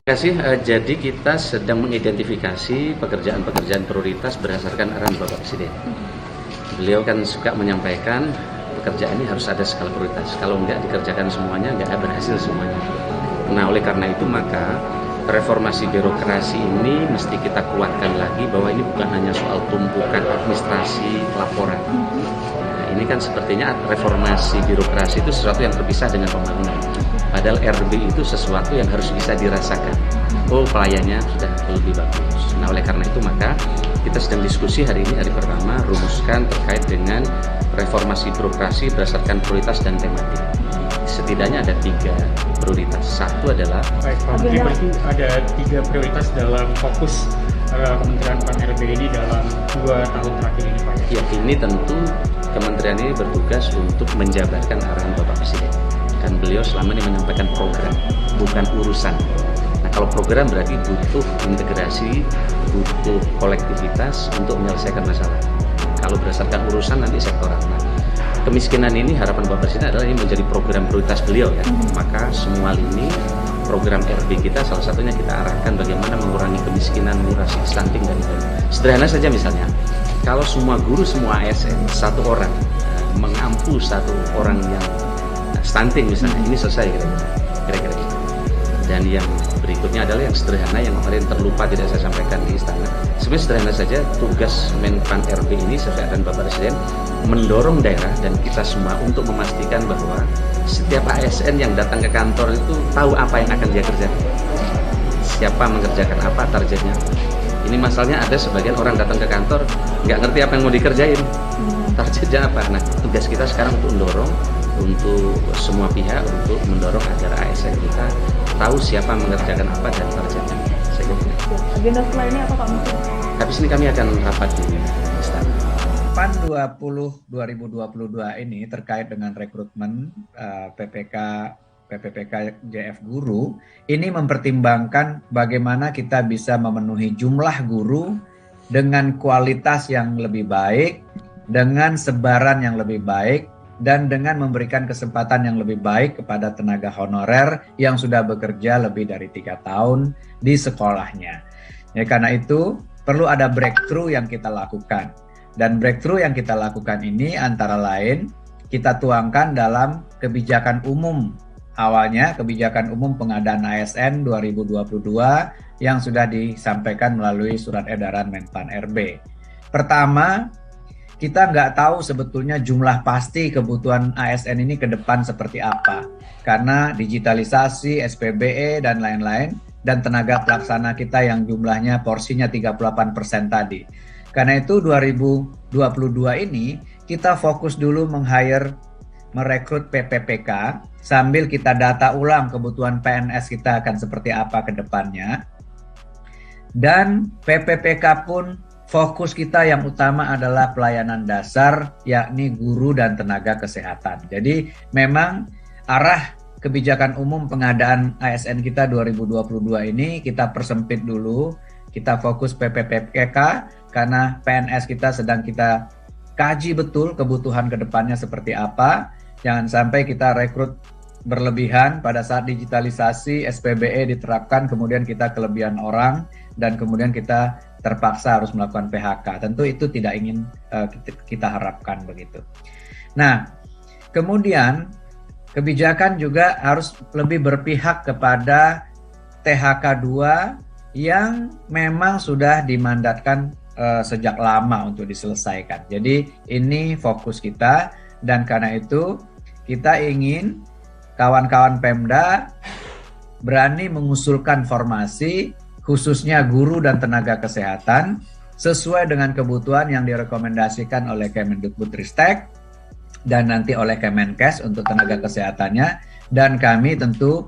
Jadi kita sedang mengidentifikasi pekerjaan-pekerjaan prioritas berdasarkan arahan Bapak Presiden. Beliau kan suka menyampaikan pekerjaan ini harus ada skala prioritas. Kalau enggak dikerjakan semuanya, enggak berhasil semuanya. Nah, oleh karena itu maka reformasi birokrasi ini mesti kita kuatkan lagi bahwa ini bukan hanya soal tumpukan administrasi laporan. Nah, ini kan sepertinya reformasi birokrasi itu sesuatu yang terpisah dengan pembangunan. Padahal RB itu sesuatu yang harus bisa dirasakan. Oh, pelayannya sudah lebih bagus. Nah, oleh karena itu maka kita sedang diskusi hari ini, hari pertama, rumuskan terkait dengan reformasi birokrasi berdasarkan prioritas dan tematik. Setidaknya ada 3 prioritas. Satu adalah berarti ada 3 prioritas dalam fokus Kementerian Pan-RB ini dalam 2 tahun terakhir ini, Pak. Ya, ini tentu kementerian ini bertugas untuk menjabarkan arahan Bapak Presiden. Kan beliau selama ini menyampaikan program, bukan urusan. Nah, kalau program berarti butuh integrasi, butuh kolektivitas untuk menyelesaikan masalah. Kalau berdasarkan urusan nanti sektoral. Nah, kemiskinan ini harapan Bapak Presiden adalah ini menjadi program prioritas beliau ya. Maka semua lini program RB kita salah satunya kita arahkan bagaimana mengurangi kemiskinan, mengurangi stunting dan lain-lain. Sederhana saja misalnya, kalau semua guru, semua ASN, satu orang mengampu satu orang yang stunting misalnya, ini selesai kira-kira. Dan yang berikutnya adalah yang sederhana yang kemarin terlupa tidak saya sampaikan di istana. Sebenarnya sederhana saja, tugas Menpan RB ini sesuai dengan Bapak Presiden mendorong daerah dan kita semua untuk memastikan bahwa setiap ASN yang datang ke kantor itu tahu apa yang akan dia kerjakan, siapa mengerjakan apa, targetnya. Ini masalahnya ada sebagian orang datang ke kantor nggak ngerti apa yang mau dikerjain, targetnya apa. Nah, tugas kita sekarang untuk mendorong untuk semua pihak untuk mendorong agar ASN kita tahu siapa mengerjakan apa dan targetnya. Agenda selanjutnya apa Pak Menteri? Habis ini kami akan rapat di istana. PAN 2022 ini terkait dengan rekrutmen PPPK JF Guru ini mempertimbangkan bagaimana kita bisa memenuhi jumlah guru dengan kualitas yang lebih baik, dengan sebaran yang lebih baik, dan dengan memberikan kesempatan yang lebih baik kepada tenaga honorer yang sudah bekerja lebih dari 3 tahun di sekolahnya. Ya, karena itu perlu ada breakthrough yang kita lakukan. Dan breakthrough yang kita lakukan ini antara lain kita tuangkan dalam kebijakan umum. Awalnya kebijakan umum pengadaan ASN 2022 yang sudah disampaikan melalui surat edaran Menpan RB. Pertama, kita nggak tahu sebetulnya jumlah pasti kebutuhan ASN ini ke depan seperti apa. Karena digitalisasi, SPBE, dan lain-lain, dan tenaga pelaksana kita yang jumlahnya porsinya 38% tadi. Karena itu 2022 ini kita fokus dulu merekrut PPPK sambil kita data ulang kebutuhan PNS kita akan seperti apa ke depannya. Dan PPPK pun fokus kita yang utama adalah pelayanan dasar, yakni guru dan tenaga kesehatan. Jadi memang arah kebijakan umum pengadaan ASN kita 2022 ini kita persempit dulu, kita fokus PPPK karena PNS kita sedang kita kaji betul kebutuhan ke depannya seperti apa. Jangan sampai kita rekrut berlebihan pada saat digitalisasi, SPBE diterapkan, kemudian kita kelebihan orang, dan kemudian kita terpaksa harus melakukan PHK. Tentu itu tidak ingin kita harapkan begitu. Nah, kemudian kebijakan juga harus lebih berpihak kepada THK 2 yang memang sudah dimandatkan sejak lama untuk diselesaikan. Jadi ini fokus kita, dan karena itu kita ingin kawan-kawan Pemda berani mengusulkan formasi khususnya guru dan tenaga kesehatan sesuai dengan kebutuhan yang direkomendasikan oleh Kemendikbudristek dan nanti oleh Kemenkes untuk tenaga kesehatannya, dan kami tentu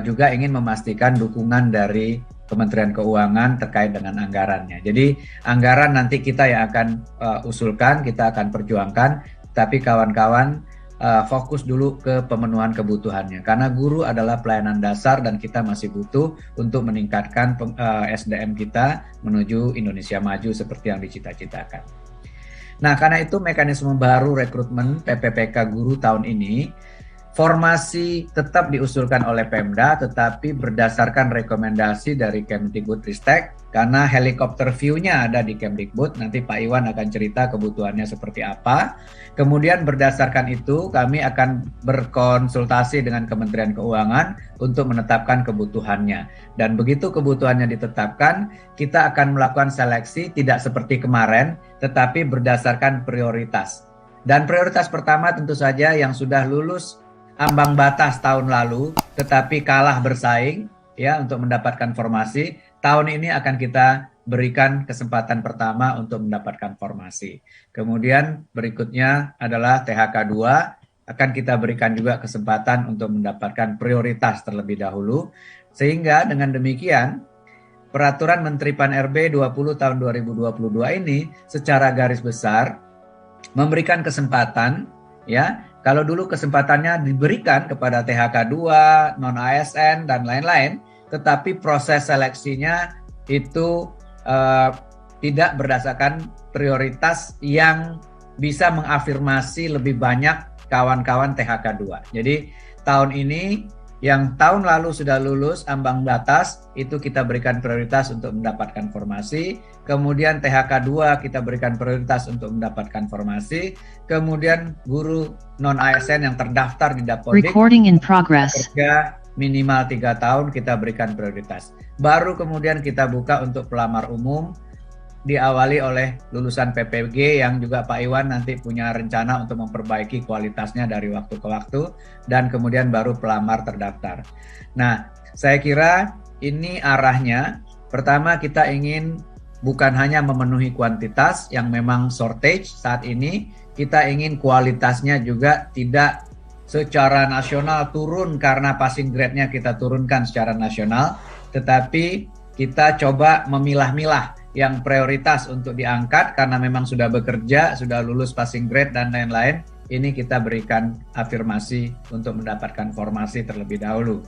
juga ingin memastikan dukungan dari Kementerian Keuangan terkait dengan anggarannya. Jadi anggaran nanti kita yang akan usulkan, kita akan perjuangkan, tapi kawan-kawan fokus dulu ke pemenuhan kebutuhannya. Karena guru adalah pelayanan dasar dan kita masih butuh untuk meningkatkan SDM kita menuju Indonesia maju seperti yang dicita-citakan. Nah, karena itu mekanisme baru rekrutmen PPPK guru tahun ini Formasi tetap diusulkan oleh Pemda, tetapi berdasarkan rekomendasi dari Kemdikbudristek, karena helikopter view-nya ada di Kemdikbud, nanti Pak Iwan akan cerita kebutuhannya seperti apa. Kemudian berdasarkan itu, kami akan berkonsultasi dengan Kementerian Keuangan untuk menetapkan kebutuhannya. Dan begitu kebutuhannya ditetapkan, kita akan melakukan seleksi tidak seperti kemarin, tetapi berdasarkan prioritas. Dan prioritas pertama tentu saja yang sudah lulus ambang batas tahun lalu, tetapi kalah bersaing ya untuk mendapatkan formasi. Tahun ini akan kita berikan kesempatan pertama untuk mendapatkan formasi. Kemudian berikutnya adalah THK 2, akan kita berikan juga kesempatan untuk mendapatkan prioritas terlebih dahulu. Sehingga dengan demikian, Peraturan Menteri Pan-RB 20 tahun 2022 ini secara garis besar memberikan kesempatan ya. Kalau dulu kesempatannya diberikan kepada THK 2, non-ASN, dan lain-lain, tetapi proses seleksinya itu tidak berdasarkan prioritas yang bisa mengafirmasi lebih banyak kawan-kawan THK 2. Jadi tahun ini yang tahun lalu sudah lulus ambang batas, itu kita berikan prioritas untuk mendapatkan formasi. Kemudian THK 2 kita berikan prioritas untuk mendapatkan formasi. Kemudian guru non-ASN yang terdaftar di Dapodik, kerja minimal 3 tahun kita berikan prioritas. Baru kemudian kita buka untuk pelamar umum, diawali oleh lulusan PPG yang juga Pak Iwan nanti punya rencana untuk memperbaiki kualitasnya dari waktu ke waktu, dan kemudian baru pelamar terdaftar. Nah, saya kira ini arahnya. Pertama, kita ingin bukan hanya memenuhi kuantitas yang memang shortage saat ini, kita ingin kualitasnya juga tidak secara nasional turun karena passing grade-nya kita turunkan secara nasional, tetapi kita coba memilah-milah yang prioritas untuk diangkat karena memang sudah bekerja, sudah lulus passing grade dan lain-lain. Ini kita berikan afirmasi untuk mendapatkan formasi terlebih dahulu.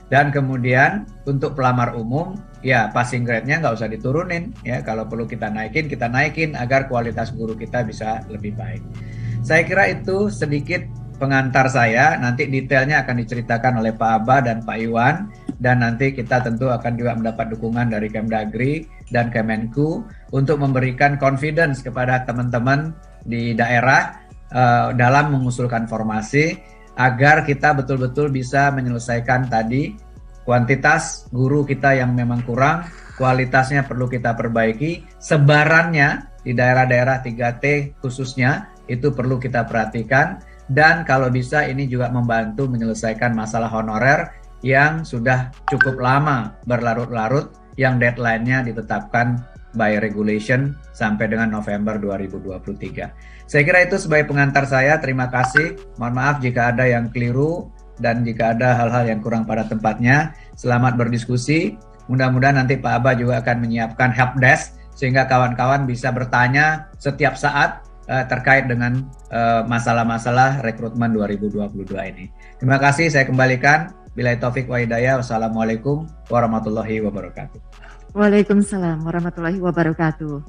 Dan kemudian untuk pelamar umum, ya passing grade-nya nggak usah diturunin. Ya, kalau perlu kita naikin agar kualitas guru kita bisa lebih baik. Saya kira itu sedikit pengantar saya. Nanti detailnya akan diceritakan oleh Pak Aba dan Pak Iwan. Dan nanti kita tentu akan juga mendapat dukungan dari Kemdagri dan Kemenku untuk memberikan confidence kepada teman-teman di daerah dalam mengusulkan formasi agar kita betul-betul bisa menyelesaikan tadi kuantitas guru kita yang memang kurang, kualitasnya perlu kita perbaiki, sebarannya di daerah-daerah 3T khususnya itu perlu kita perhatikan, dan kalau bisa ini juga membantu menyelesaikan masalah honorer yang sudah cukup lama berlarut-larut, yang deadline-nya ditetapkan by regulation sampai dengan November 2023. Saya kira itu sebagai pengantar saya. Terima kasih. Mohon maaf jika ada yang keliru dan jika ada hal-hal yang kurang pada tempatnya. Selamat berdiskusi. Mudah-mudahan nanti Pak Aba juga akan menyiapkan help desk sehingga kawan-kawan bisa bertanya setiap saat terkait dengan masalah-masalah rekrutmen 2022 ini. Terima kasih. Saya kembalikan. Billahi taufik wa hidayah. Wassalamualaikum warahmatullahi wabarakatuh. Waalaikumsalam warahmatullahi wabarakatuh.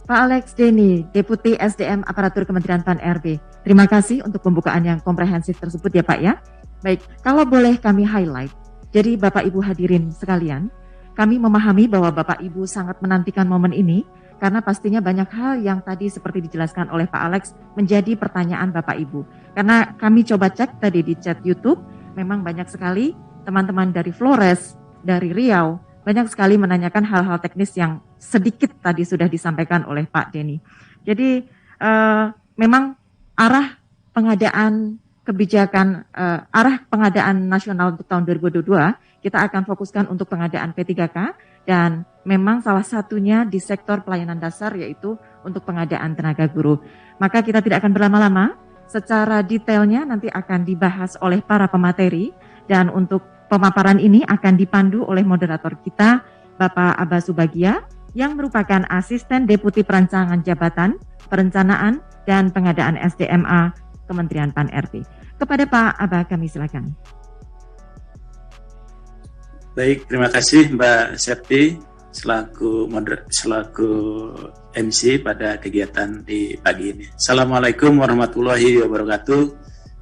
Pak Alex Denny, Deputi SDM Aparatur Kementerian Pan-RB. Terima kasih untuk pembukaan yang komprehensif tersebut ya Pak ya. Baik, kalau boleh kami highlight. Jadi Bapak Ibu hadirin sekalian, kami memahami bahwa Bapak Ibu sangat menantikan momen ini karena pastinya banyak hal yang tadi seperti dijelaskan oleh Pak Alex menjadi pertanyaan Bapak Ibu. Karena kami coba cek tadi di chat YouTube, memang banyak sekali teman-teman dari Flores, dari Riau, banyak sekali menanyakan hal-hal teknis yang sedikit tadi sudah disampaikan oleh Pak Denny. Jadi memang arah pengadaan kebijakan, arah pengadaan nasional untuk tahun 2022, kita akan fokuskan untuk pengadaan P3K dan memang salah satunya di sektor pelayanan dasar yaitu untuk pengadaan tenaga guru. Maka kita tidak akan berlama-lama. Secara detailnya nanti akan dibahas oleh para pemateri dan untuk pemaparan ini akan dipandu oleh moderator kita, Bapak Aba Subagia, yang merupakan Asisten Deputi Perancangan Jabatan, Perencanaan, dan Pengadaan SDMA Kementerian Pan-RB. Kepada Pak Aba kami silakan. Baik, terima kasih Mbak Septi selaku MC pada kegiatan di pagi ini. Assalamualaikum warahmatullahi wabarakatuh.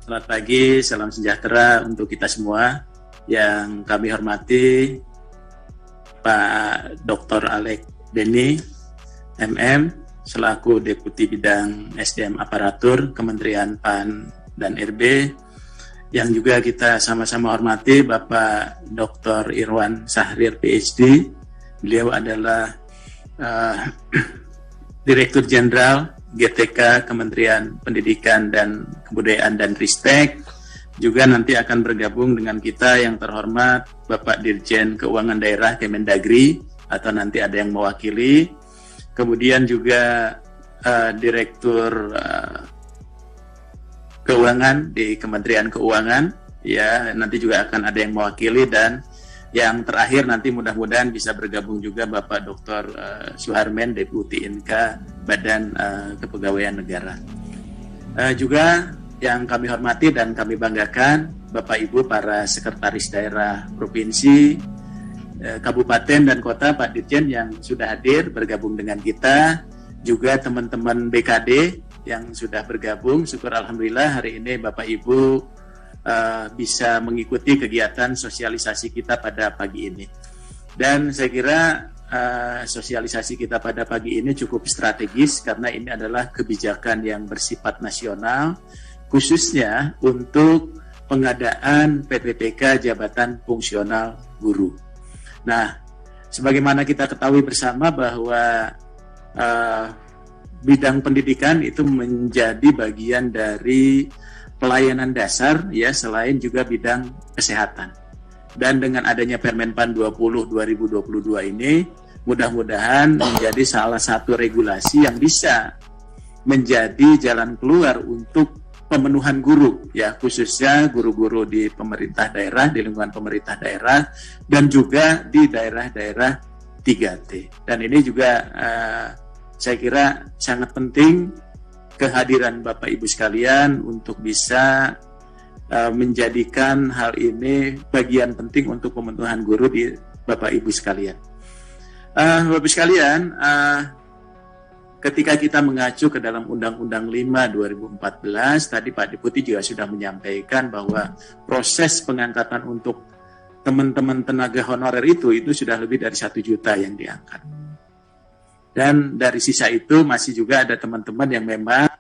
Selamat pagi, salam sejahtera untuk kita semua. Yang kami hormati Pak Dr. Alex Deni, MM, selaku Deputi Bidang SDM Aparatur Kementerian PAN dan RB. Yang juga kita sama-sama hormati Bapak Dr. Irwan Sahrir, PhD. Beliau adalah Direktur Jenderal GTK Kementerian Pendidikan dan Kebudayaan dan Ristek. Juga nanti akan bergabung dengan kita yang terhormat Bapak Dirjen Keuangan Daerah Kemendagri, atau nanti ada yang mewakili. Kemudian juga Direktur Keuangan di Kementerian Keuangan, ya, nanti juga akan ada yang mewakili. Dan yang terakhir nanti mudah-mudahan bisa bergabung juga Bapak Dr. Suharmen, Deputi Inka Badan Kepegawaian Negara. Juga yang kami hormati dan kami banggakan Bapak Ibu para sekretaris daerah provinsi, kabupaten dan kota, Pak Dirjen yang sudah hadir bergabung dengan kita, juga teman-teman BKD yang sudah bergabung. Syukur alhamdulillah hari ini Bapak Ibu bisa mengikuti kegiatan sosialisasi kita pada pagi ini. Dan saya kira sosialisasi kita pada pagi ini cukup strategis karena ini adalah kebijakan yang bersifat nasional, khususnya untuk pengadaan PTPK Jabatan Fungsional Guru. Nah, sebagaimana kita ketahui bersama bahwa bidang pendidikan itu menjadi bagian dari pelayanan dasar, ya, selain juga bidang kesehatan. Dan dengan adanya Permenpan 20 2022 ini, mudah-mudahan menjadi salah satu regulasi yang bisa menjadi jalan keluar untuk pemenuhan guru, ya, khususnya guru-guru di pemerintah daerah, di lingkungan pemerintah daerah, dan juga di daerah-daerah 3T. Dan ini juga saya kira sangat penting kehadiran Bapak Ibu sekalian untuk bisa menjadikan hal ini bagian penting untuk pemenuhan guru di Bapak Ibu sekalian. Bapak Ibu sekalian, ketika kita mengacu ke dalam Undang-Undang 5 2014, tadi Pak Deputi juga sudah menyampaikan bahwa proses pengangkatan untuk teman-teman tenaga honorer itu sudah lebih dari 1 juta yang diangkat. Dan dari sisa itu masih juga ada teman-teman yang memang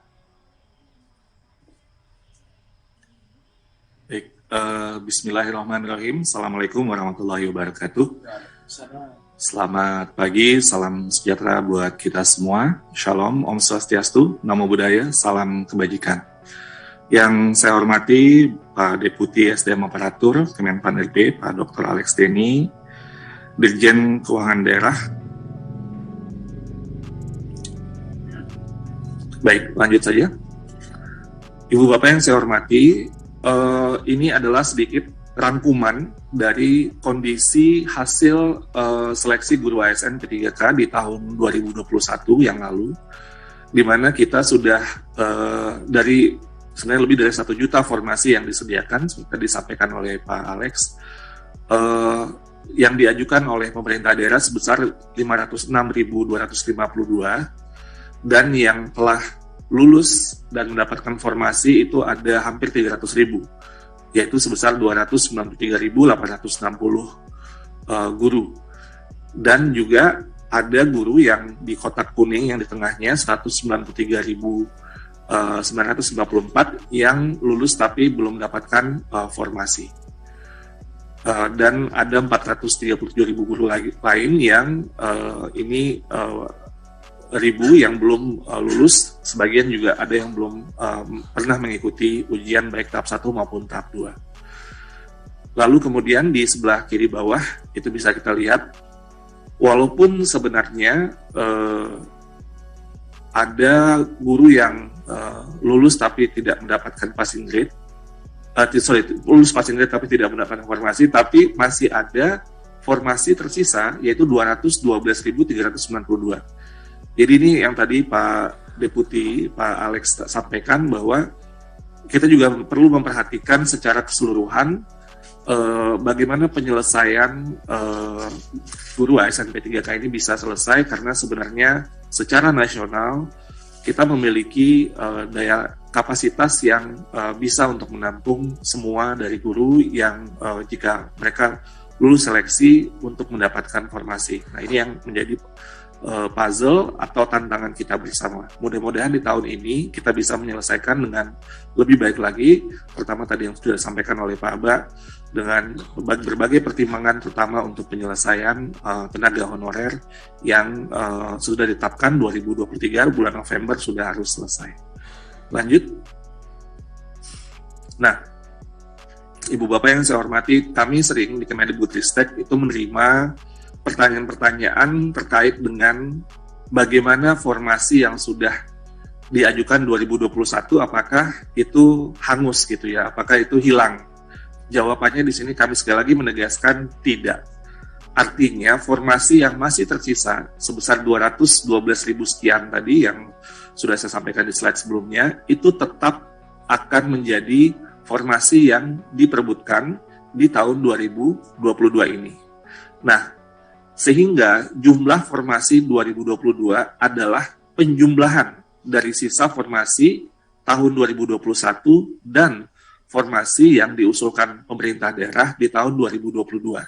Bismillahirrahmanirrahim. Assalamualaikum warahmatullahi wabarakatuh. Selamat pagi, salam sejahtera buat kita semua. Shalom, Om Swastiastu, Namo Buddhaya, salam kebajikan. Yang saya hormati Pak Deputi SDM Aparatur Kemenpan RB, Pak Dr. Alex Deni, Dirjen Keuangan Daerah. Baik, lanjut saja. Ibu Bapak yang saya hormati, ini adalah sedikit rangkuman dari kondisi hasil seleksi guru ASN P3K di tahun 2021 yang lalu, di mana kita sudah dari sebenarnya lebih dari 1 juta formasi yang disediakan, seperti disampaikan oleh Pak Alex, yang diajukan oleh pemerintah daerah sebesar 506.252, dan yang telah lulus dan mendapatkan formasi itu ada hampir 300.000, yaitu sebesar 293.860 guru. Dan juga ada guru yang di kotak kuning yang di tengahnya 193.994 yang lulus tapi belum mendapatkan formasi. Dan ada 437.000 guru lain yang ini ribu yang belum lulus, sebagian juga ada yang belum pernah mengikuti ujian baik tahap 1 maupun tahap 2. Lalu kemudian di sebelah kiri bawah itu bisa kita lihat, walaupun sebenarnya ada guru yang lulus tapi tidak mendapatkan passing grade, lulus passing grade tapi tidak mendapatkan formasi, tapi masih ada formasi tersisa yaitu 212.392. Jadi ini yang tadi Pak Deputi, Pak Alex sampaikan bahwa kita juga perlu memperhatikan secara keseluruhan bagaimana penyelesaian guru ASN P3K ini bisa selesai, karena sebenarnya secara nasional kita memiliki daya kapasitas yang bisa untuk menampung semua dari guru yang jika mereka lulus seleksi untuk mendapatkan formasi. Nah, ini yang menjadi puzzle atau tantangan kita bersama. Mudah-mudahan di tahun ini kita bisa menyelesaikan dengan lebih baik lagi, terutama tadi yang sudah disampaikan oleh Pak Aba, dengan berbagai pertimbangan terutama untuk penyelesaian tenaga honorer yang sudah ditetapkan 2023 bulan November sudah harus selesai. Lanjut. Nah, Ibu Bapak yang saya hormati, kami sering di Kemendikbudristek itu menerima pertanyaan-pertanyaan terkait dengan bagaimana formasi yang sudah diajukan 2021, apakah itu hangus gitu ya, apakah itu hilang? Jawabannya di sini kami sekali lagi menegaskan tidak. Artinya formasi yang masih tersisa sebesar 212.000 sekian tadi yang sudah saya sampaikan di slide sebelumnya, itu tetap akan menjadi formasi yang diperebutkan di tahun 2022 ini. Nah, sehingga jumlah formasi 2022 adalah penjumlahan dari sisa formasi tahun 2021 dan formasi yang diusulkan pemerintah daerah di tahun 2022.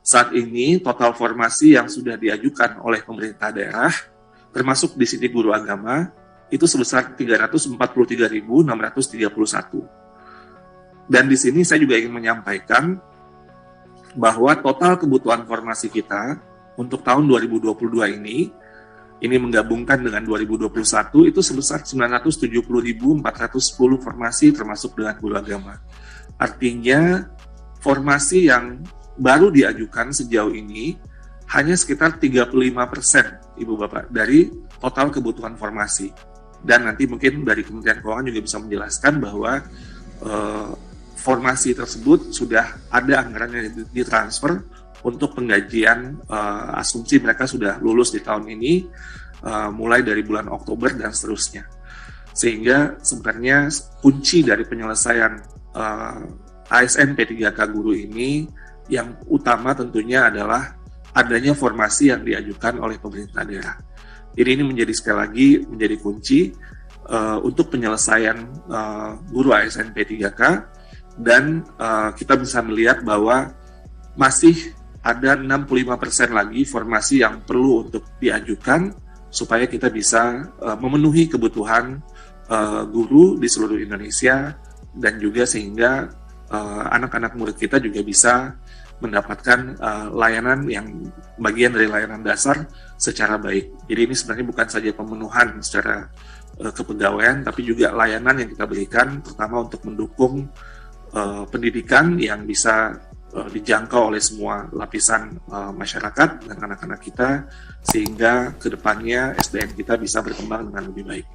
Saat ini total formasi yang sudah diajukan oleh pemerintah daerah, termasuk di sini guru agama, itu sebesar 343.631. Dan di sini saya juga ingin menyampaikan bahwa total kebutuhan formasi kita untuk tahun 2022 ini menggabungkan dengan 2021 itu sebesar 970.410 formasi termasuk dengan guru agama. Artinya formasi yang baru diajukan sejauh ini hanya sekitar 35% Ibu Bapak dari total kebutuhan formasi. Dan nanti mungkin dari Kementerian Keuangan juga bisa menjelaskan bahwa formasi tersebut sudah ada anggaran yang ditransfer untuk penggajian asumsi mereka sudah lulus di tahun ini mulai dari bulan Oktober dan seterusnya. Sehingga sebenarnya kunci dari penyelesaian ASN P3K guru ini yang utama tentunya adalah adanya formasi yang diajukan oleh pemerintah daerah. Jadi ini menjadi sekali lagi menjadi kunci untuk penyelesaian guru ASN P3K. Dan kita bisa melihat bahwa masih ada 65% lagi formasi yang perlu untuk diajukan supaya kita bisa memenuhi kebutuhan guru di seluruh Indonesia dan juga sehingga anak-anak murid kita juga bisa mendapatkan layanan yang bagian dari layanan dasar secara baik. Jadi ini sebenarnya bukan saja pemenuhan secara kepegawaian, tapi juga layanan yang kita berikan terutama untuk mendukung pendidikan yang bisa dijangkau oleh semua lapisan masyarakat dan anak-anak kita sehingga kedepannya SDM kita bisa berkembang dengan lebih baik.